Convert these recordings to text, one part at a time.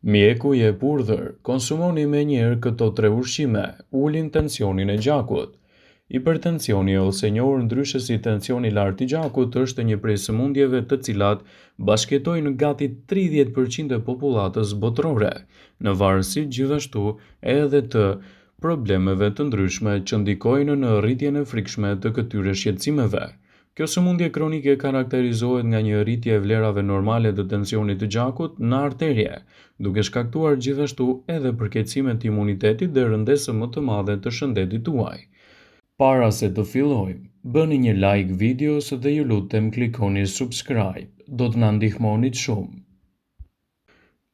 Mjeku je purdhër, konsumoni menjëherë këto 3 ushqime, ulin tensionin e gjakut. Hipertensioni ose njohur ndryshe si tensioni i lartë i gjakut është një prej sëmundjeve të cilat bashkëtojnë gati 30% e popullatës botërore, në varësi gjithashtu edhe të problemeve të ndryshme që ndikojnë në rritjen e frikshme të këtyre shqetësimeve. Kjo sëmundje kronike karakterizohet nga një rritje e vlerave normale të tensionit të gjakut në arterje, duke shkaktuar gjithashtu edhe përkeqësime të imunitetit dhe rëndësi më të madhe të shëndetit tuaj. Para se të fillojmë, bëni një like videos dhe ju lutem klikoni subscribe, do të na ndihmonit shumë.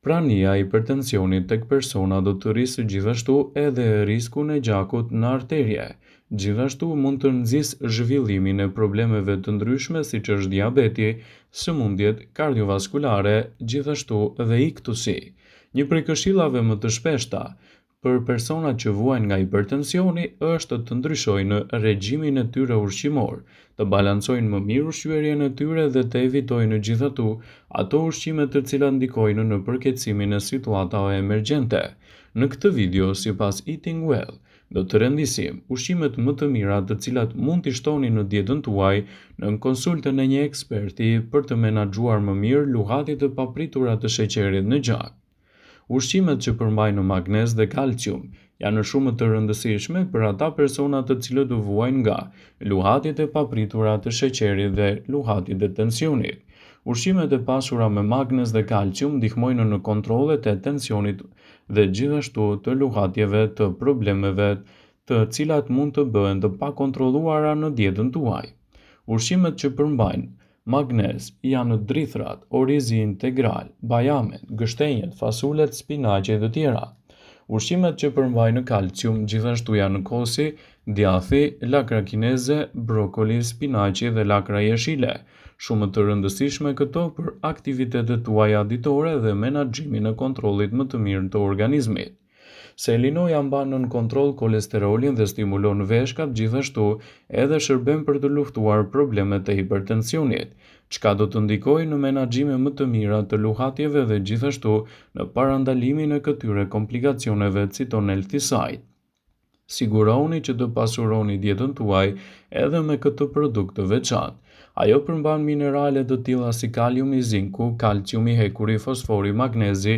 Prania e hipertensionit tek persona do të rrisë gjithashtu edhe riskun e gjakut në arterje. Gjithashtu mund të nxjisë zhvillimin e problemeve të ndryshme siç është diabeti, sëmundjet kardiovaskulare, gjithashtu dhe iktusi. Një prej këshillave më të shpeshta për personat që vuajnë nga hipertensioni është të ndryshojnë regjimin e tyre ushqimor, të balancojnë më mirë ushqyerjen e tyre dhe të evitojnë gjithashtu ato ushqime të cilat ndikojnë në përkeqësimin e situatave emergjente. Në këtë video, sipas Eating Well, do të rëndisim ushqimet më të mira të cilat mund t'i shtoni në dietën tuaj në konsultën e një eksperti për të menaxhuar më mirë luhatit e papritura të sheqerit në gjak. Ushqimet që përmbajnë magnez dhe kalcium janë shumë të rëndësishme për ata persona të cilët vuajnë nga luhatit e papritura të sheqerit dhe luhatit e tensionit. Ushqimet e pasura me magnez dhe kalcium ndihmojnë në kontrollet e tensionit dhe gjithashtu të luhatjeve të problemeve të cilat mund të bëhen të pakontrolluara në dietën tuaj. Ushqimet që përmbajnë magnez janë drithrat, orizi integral, bajamet, gështenjët, fasulet, spinaqi dhe të tjera. Ushqimet që përmbajnë kalcium gjithashtu janë kosi, djathi, lakra kineze, brokoli, spinaqi dhe lakra jeshile, shumë të rëndësishme këto për aktivitetet tuaja ditore dhe menaxhimin e kontrollit më të mirë të organizmit. Selinoja mban nën kontroll kolesterolin dhe stimulon veshkat, gjithashtu edhe shërben për të luftuar problemet e hipertensionit, çka do të ndikojë në menaxhime më të mira të luhatjeve dhe gjithashtu në parandalimin e këtyre komplikacioneve citon healthy side. Siguroni që të pasuroni dietën tuaj edhe me këtë produkt të veçantë. Ajo përmban minerale të tilla si kaliumi, zinku, kalciumi, hekuri, fosfori, magnezi,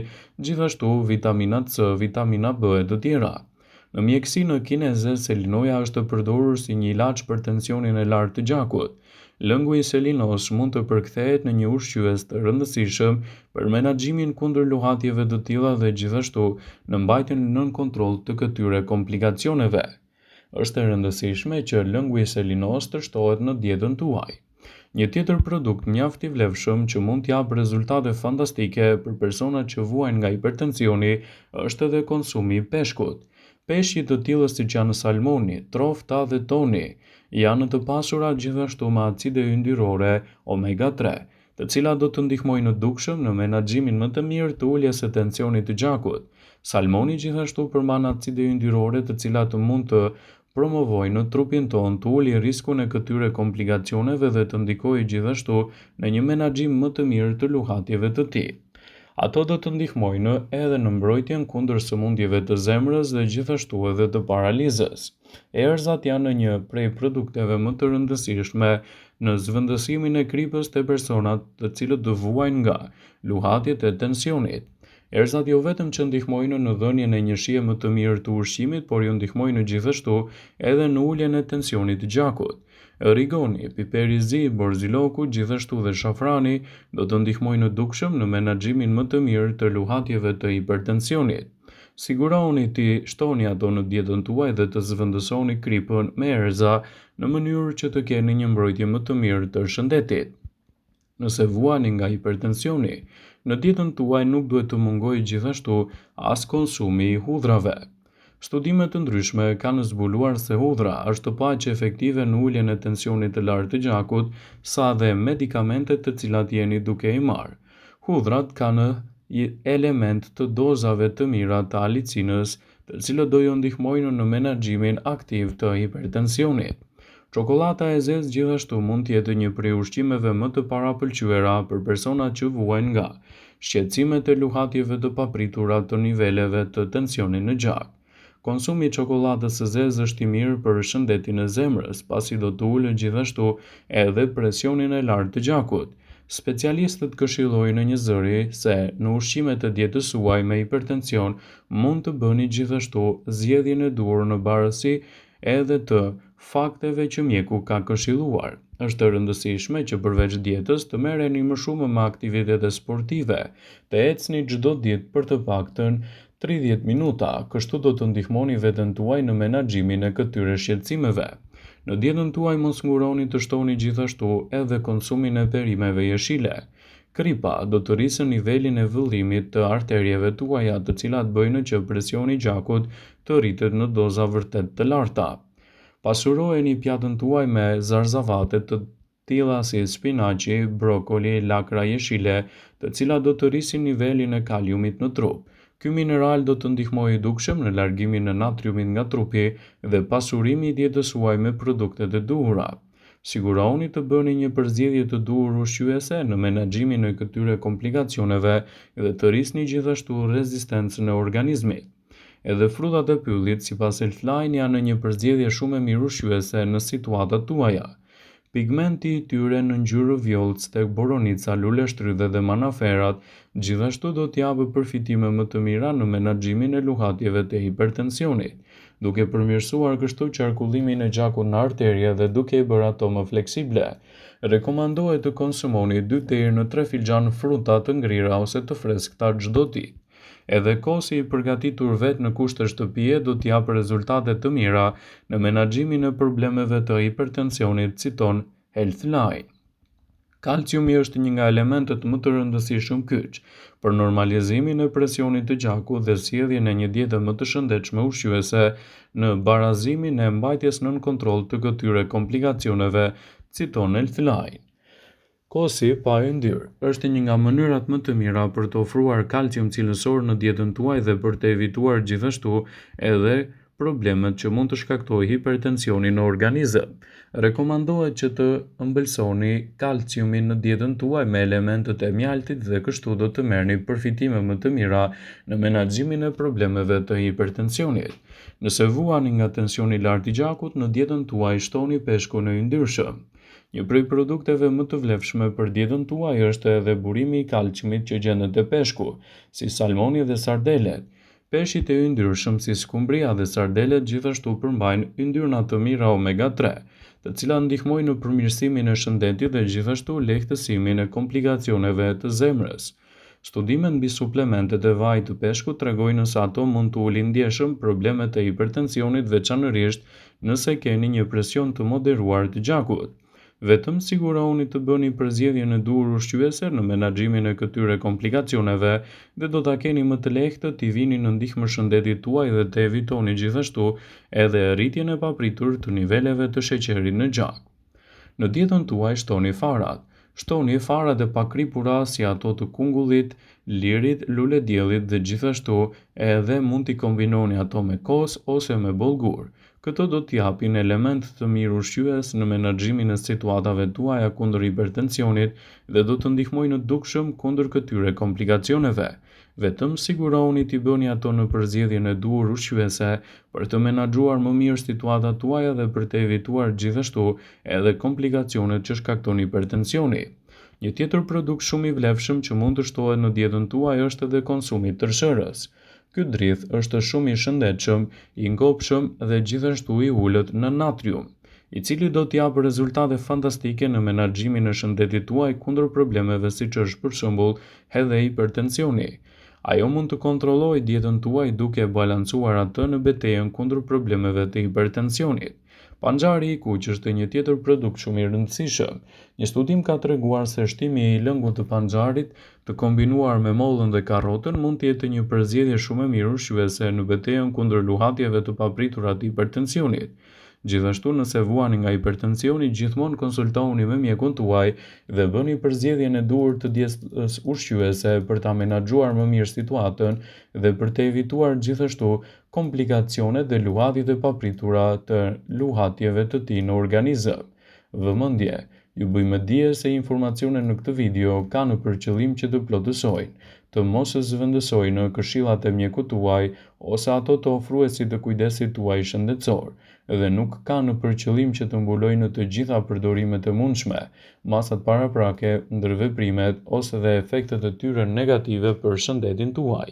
gjithashtu vitamina C, vitamina B e të tjera. Në mjekësinë kineze, selinoja është përdorur si një ilaç për tensionin e lartë të gjakut. Lëngu i selinos mund të përkthehet në një ushqyes të rëndësishëm për menaxhimin kundër luhatjeve të tilla dhe gjithashtu në mbajtjen nën kontroll të këtyre komplikacioneve. Është e rëndësishme që lëngu i selinos të shtohet në dietën tuaj. Një tjetër produkt mjaft i vlefshëm që mund t'japë rezultate fantastike për personat që vuajnë nga hipertensioni është edhe konsumi i peshkut. Peshqit të tillë siç janë salmoni, trofta dhe toni janë të pasura gjithashtu me acide yndyrore omega 3, të cilat do të ndihmojnë dukshëm në menaxhimin më të mirë të uljes së tensionit të gjakut. Salmoni gjithashtu përmban acide yndyrore të cilat mund të promovojnë trupin ton të ulë riskun e këtyre komplikacioneve dhe të ndikojë gjithashtu në një menaxhim më të mirë të luhatjeve të tij. Ato do të ndihmojnë edhe në mbrojtjen kundër sëmundjeve të zemrës dhe gjithashtu edhe të paralizës. Erëzat janë një prej produkteve më të rëndësishme në zhvendësimin e kripës të personat të cilët vuajnë nga luhatjet e tensionit. Erëzat jo vetëm që ndihmojnë në dhënien e një shije më të mirë të ushqimit, por ju ndihmojnë gjithashtu edhe në uljen e tensionit të gjakut. Origoni, piperi i zi, borziloku, gjithashtu dhe shafrani do të ndihmojnë dukshëm në menaxhimin më të mirë të luhatjeve të hipertensionit. Siguroni t'i shtoni ato në dietën tuaj dhe të zhvendësoni kripën me erëza në mënyrë që të keni një mbrojtje më të mirë të shëndetit. Nëse vuani nga hipertensioni, në dietën tuaj nuk duhet të mungojë gjithashtu as konsumi i hudhrave. Studime të ndryshme kanë zbuluar se hudhra është paqë efektive në uljen e tensionit të lartë të gjakut sa dhe medikamentet të cilat jeni duke i marrë. Hudhrat kanë element të dozave të mira të alicinës, të cilët do ju ndihmojnë në menaxhimin aktiv të hipertensionit. Çokolata e zezë gjithashtu mund të jetë një prej ushqimeve më të parapëlqyera për personat që vuajnë nga shqetësimet e luhatjeve të papritura të niveleve të tensionit në gjak. Konsumi i çokoladës së zezë është i mirë për shëndetin e zemrës, pasi do të ulë gjithashtu edhe presionin e lartë të gjakut. Specialistët këshillojnë një zëri se në ushqimet e dietës suaj me hipertension mund të bëni gjithashtu zgjedhjen e duhur në barësi edhe të fakteve që mjeku ka këshilluar. Është e rëndësishme që përveç dietës të merreni më shumë me aktivitete sportive, të ecni çdo ditë për të paktën 30 minuta, kështu do të ndihmoni veten tuaj në menaxhimin e këtyre shqetësimeve. Në dietën tuaj mos nguroni të shtoni gjithashtu edhe konsumin e perimeve jeshile. Kripa do të rrisë nivelin e vëllimit të arterieve tuaja, të cilat bëjnë që presioni i gjakut të rritet në doza vërtet të larta. Pasurojeni pjatën tuaj me zarzavate të tilla si spinaqi, brokoli, lakra jeshile, të cilat do të rrisin nivelin e kaliumit në trup. Ky mineral do të ndihmojë dukshëm në largimin e natriumit nga trupi dhe pasurimi i dietës suaj me produktet e duhura. Sigurohuni të bëni një përzgjedhje të duhur ushqyese në menaxhimin e këtyre komplikacioneve dhe të rrisni gjithashtu rezistencën e organizmit. Edhe frutat e pyllit, sipas Healthline, janë një përzgjedhje shumë e mirë ushqyese në situatat tuaja. Pigmenti i tyre në ngjyrë vjollc tek boronica, lule shtrydhe dhe manaferat gjithashtu do t'japë përfitime më të mira në menaxhimin e luhatjeve të hipertensionit, duke përmirësuar kështu qarkullimin e gjakut në arterie dhe duke i bërë ato më fleksible. Rekomandohet të konsumoni 2 deri në 3 filxhan fruta të ngrira ose të freskëta çdo ditë. Edhe kosi i përgatitur vetë në kushte shtëpie do t'japë rezultate të mira në menaxhimin e problemeve të hipertensionit, citon Healthline. Kalciumi është një nga elementet më të rëndësishëm kyç për normalizimin e presionit të gjakut dhe sjelljen e një diete më të shëndetshme ushqyese në barazimin e mbajtjes nën kontroll të këtyre komplikacioneve, citon Healthline. Kosi pa yndyr është një nga mënyrat më të mira për të ofruar kalcium cilësor në dietën tuaj dhe për të evituar gjithashtu edhe problemet që mund të shkaktojë hipertensioni në organizëm. Rekomandohet që të ëmbëlsoni kalciumin në dietën tuaj me elementet e mjaltit dhe kështu do të merrni përfitime më të mira në menaxhimin e problemeve të hipertensionit. Nëse vuani nga tensioni i lartë i gjakut, në dietën tuaj shtoni peshkun e yndyrshëm. Një prej produkteve më të vlefshme për dietën tuaj është edhe burimi i kalciumit që gjendet te peshku, si salmoni dhe sardelet. Peshqit e yndyrshëm si skumbria dhe sardelet gjithashtu përmbajnë yndyra të mira omega 3, të cilat ndihmojnë në përmirësimin e shëndetit dhe gjithashtu lehtësimin e komplikacioneve të zemrës. Studimet mbi suplementet e vajit të peshkut tregojnë se ato mund të ulin ndjeshëm problemet e hipertensionit, veçanërisht nëse keni një presion të moderuar të gjakut. Vetëm sigurohuni të bëni përzgjedhjen e duhur ushqyese në menaxhimin e këtyre komplikacioneve dhe do ta keni më të lehtë t'i vini në ndihmë shëndetit tuaj dhe të evitoni gjithashtu edhe rritjen e papritur të niveleve të sheqerit në gjak. Në dietën tuaj shtoni farat. Shtoni farat e pakripura si ato të kungullit, lirit, lule diellit dhe gjithashtu edhe mund t'i kombinoni ato me kos ose me bollgur. Këto do t'japin element të mirë ushqyes në menaxhimin e situatave tuaja kundër hipertensionit dhe do të ndihmojnë dukshëm kundër këtyre komplikacioneve. Vetëm sigurohuni t'i bëni ato në përzgjedhjen e duhur ushqyese për të menaxhuar më mirë situatat tuaja dhe për të evituar gjithashtu edhe komplikacionet që shkakton hipertensioni. Një tjetër produkt shumë i vlefshëm që mund të shtohet në dietën tuaj është edhe konsumi i tërshërës. Ky dridh është shumë i shëndetshëm, i ngopshëm dhe gjithashtu i ulët në natrium, i cili do t'japë rezultate fantastike në menaxhimin e shëndetit tuaj kundër problemeve siç është për shembull edhe hipertensioni. Ajo mund të kontrollojë dietën tuaj duke balancuar atë në betejën kundër problemeve të hipertensionit. Panxari i kuq është një tjetër produkt shumë i rëndësishëm. Një studim ka treguar se shtimi i lëngut të panxarit të kombinuar me mollën dhe karrotën mund të jetë një përzgjedhje shumë e mirë ushqyese në betejën kundër luhatjeve të papritura të hipertensionit. Gjithashtu, nëse vuani nga hipertensioni, gjithmonë konsultohuni me mjekun tuaj dhe bëni përzgjedhjen e duhur të dietës ushqyese për ta menaxhuar më mirë situatën dhe për të evituar gjithashtu komplikacionet dhe luhatjet e papritura të luhatjeve të tij në organizëm. Vëmendje, Ju bëjmë dije se informacionet në këtë video kanë për qëllim që të plotësojnë, të mos zëvendësojnë këshillat e mjekut tuaj ose ato të ofruesit të kujdesit tuaj shëndetësor, dhe nuk kanë për qëllim që të mbulojnë të gjitha përdorimet e mundshme, masat paraprake, ndërveprimet ose dhe efektet e tyre negative për shëndetin tuaj.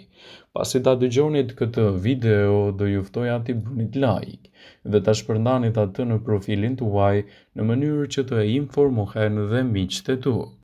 Pasi ta dëgjonit këtë video, do ju ftoja t'i bënit like dhe ta shpërndanit atë në profilin tuaj në mënyrë që të informohen dhe miqtë e tu.